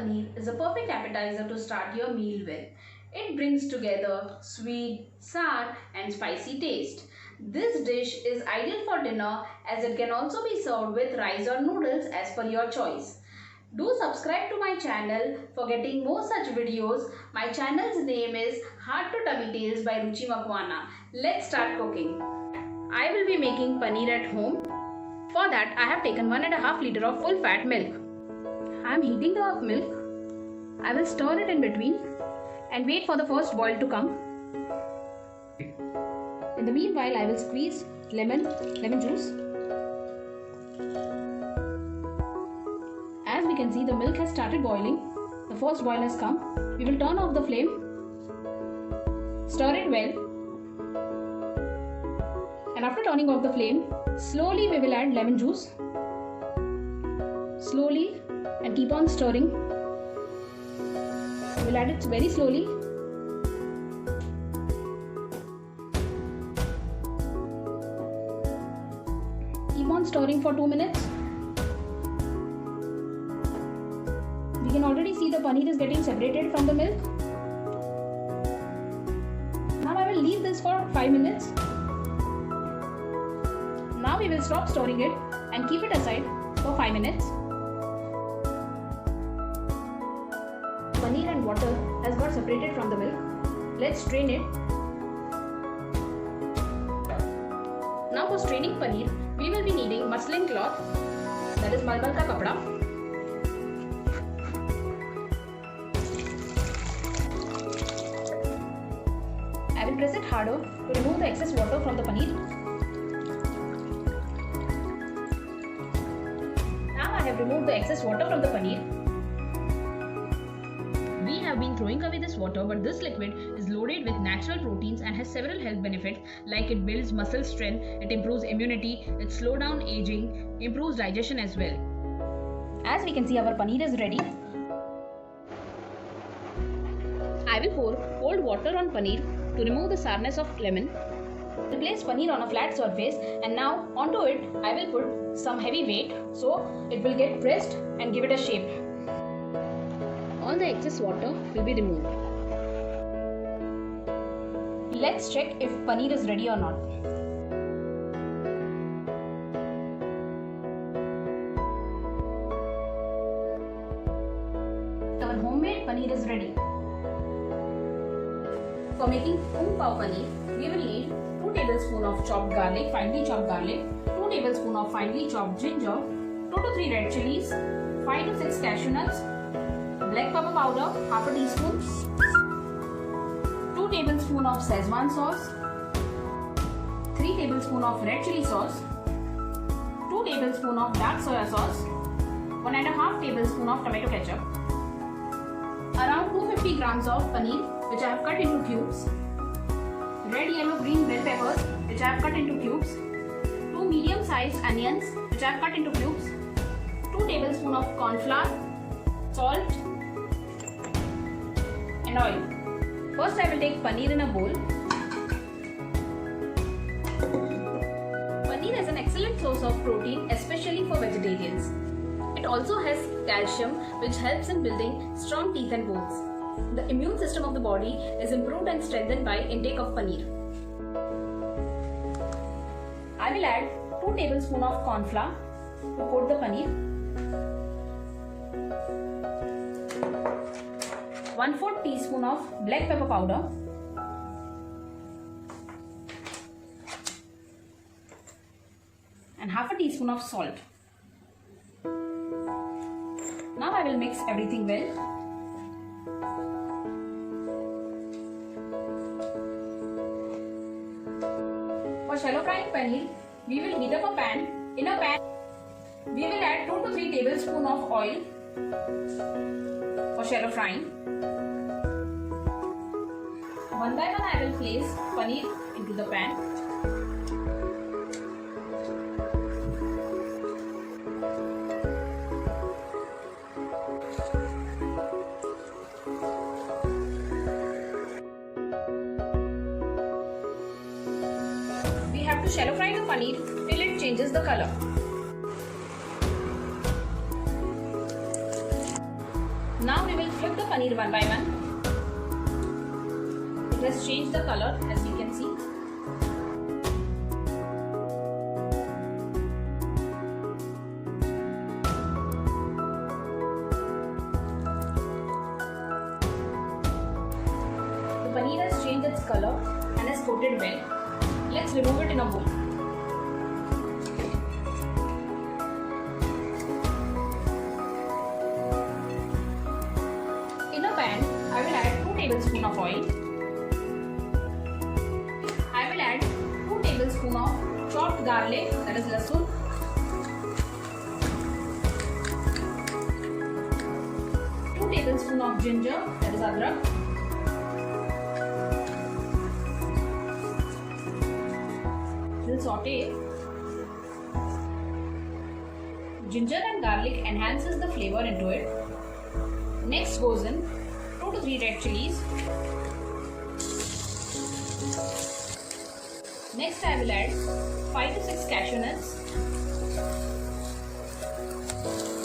paneer is a perfect appetizer to start your meal with. It brings together sweet, sour and spicy taste. This dish is ideal for dinner as it can also be served with rice or noodles as per your choice. Do subscribe to my channel for getting more such videos. My channel's name is Heart to Tummy Tales by Ruchi Makwana. Let's start cooking. I will be making paneer at home. For that, I have taken 1.5 liter of full fat milk. I am heating the milk. I will stir it in between and wait for the first boil to come. In the meanwhile, I will squeeze lemon juice. As we can see, the milk has started boiling. The first boil has come. We will turn off the flame. Stir it well. And after turning off the flame, slowly we will add lemon juice. Slowly and keep on stirring. We will add it very slowly. Keep on stirring for 2 minutes. We can already see the paneer is getting separated from the milk. Now I will leave this for 5 minutes. Now we will stop stirring it and keep it aside for 5 minutes. Paneer and water has got separated from the milk. Let's strain it. Now for straining paneer, we will be needing muslin cloth, that is malmal ka kapda. I will press it harder to remove the excess water from the paneer. Now I have removed the excess water from the paneer. We have been throwing away this water, but this liquid is loaded with natural proteins and has several health benefits like it builds muscle strength, it improves immunity, it slows down aging, improves digestion as well. As we can see, our paneer is ready. I will pour cold water on paneer to remove the sourness of lemon. I will place paneer on a flat surface and now onto it I will put some heavy weight so it will get pressed and give it a shape. All the excess water will be removed. Let's check if paneer is ready or not. Our homemade paneer is ready. For making pav paneer, we will need 2 tablespoons of chopped garlic, finely chopped garlic, 2 tablespoons of finely chopped ginger, 2 to 3 red chilies, 5 to 6 cashew nuts, black pepper powder, half a teaspoon, 2 tablespoons of schezwan sauce, 3 tablespoons of red chili sauce, 2 tablespoons of dark soya sauce, 1.5 tablespoons of tomato ketchup, around 250 grams of paneer which I have cut into cubes, red, yellow, green bell peppers which I have cut into cubes, 2 medium sized onions which I have cut into cubes, 2 tablespoons of corn flour, salt and oil. First I will take paneer in a bowl. Paneer is an excellent source of protein, especially for vegetarians. It also has calcium which helps in building strong teeth and bones. The immune system of the body is improved and strengthened by intake of paneer. I will add 2 tablespoons of corn flour to coat the paneer. 1/4 teaspoon of black pepper powder, and half a teaspoon of salt. Now I will mix everything well. For shallow frying paneer, we will heat up a pan. In a pan, we will add 2 to 3 tablespoons of oil for shallow frying. One by one I will place paneer into the pan. We have to shallow fry the paneer till it changes the color. Now we will flip the paneer one by one. It has changed the color, as you can see. The paneer has changed its color and is coated well. Let's remove it in a bowl. In a pan, I will add 2 tablespoons of oil. I will add 2 tablespoons of chopped garlic, that is lasun. 2 tablespoons of ginger, that is adrak. We'll saute. Ginger and garlic enhances the flavor into it. Next goes in 2 to 3 red chilies. Next I will add 5 to 6 cashew nuts.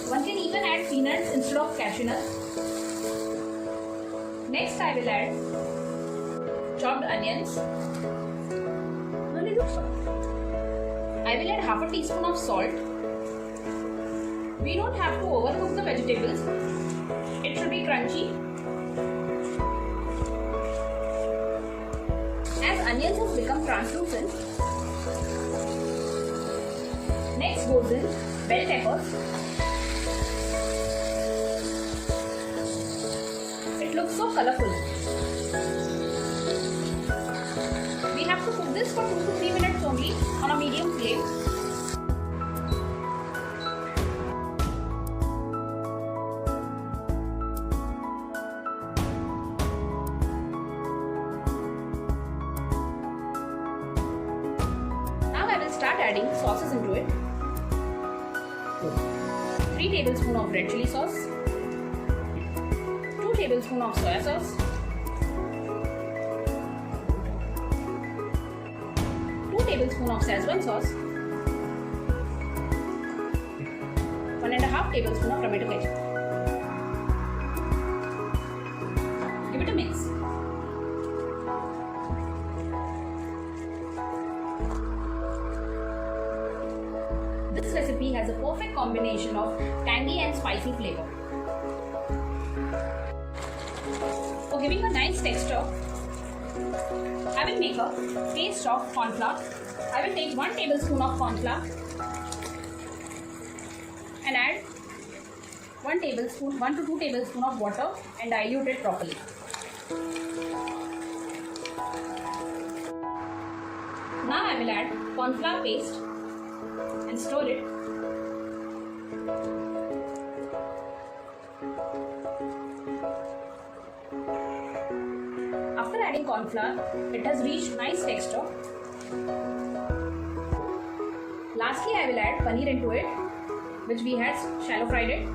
One can even add peanuts instead of cashew nuts. Next I will add chopped onions. I will add half a teaspoon of salt. We don't have to overcook the vegetables. It should be crunchy. As onions have become translucent, next goes in bell peppers. It looks so colorful. We have to cook this for 2 to 3 minutes only on a medium flame. Start adding sauces into it. 3 tablespoons of red chili sauce, 2 tablespoons of soya sauce, 2 tablespoons of schezwan sauce, 1.5 tablespoons of tomato ketchup. Give it a mix. This recipe has a perfect combination of tangy and spicy flavor. For giving a nice texture, I will make a paste of corn flour. I will take 1 tablespoon of corn flour and add 1 to 2 tablespoons of water and dilute it properly. Now I will add corn flour paste and stir it. After adding corn flour, it has reached nice texture. Lastly, I will add paneer into it, which we had shallow fried it.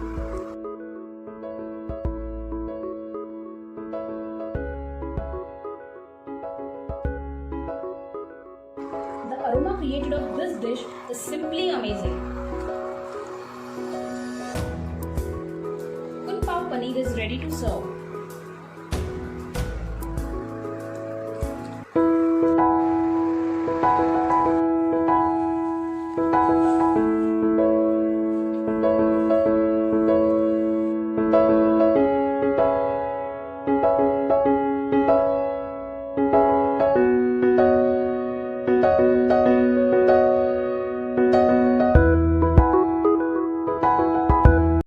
The aroma created of this dish is simply amazing. Paneer is ready to serve.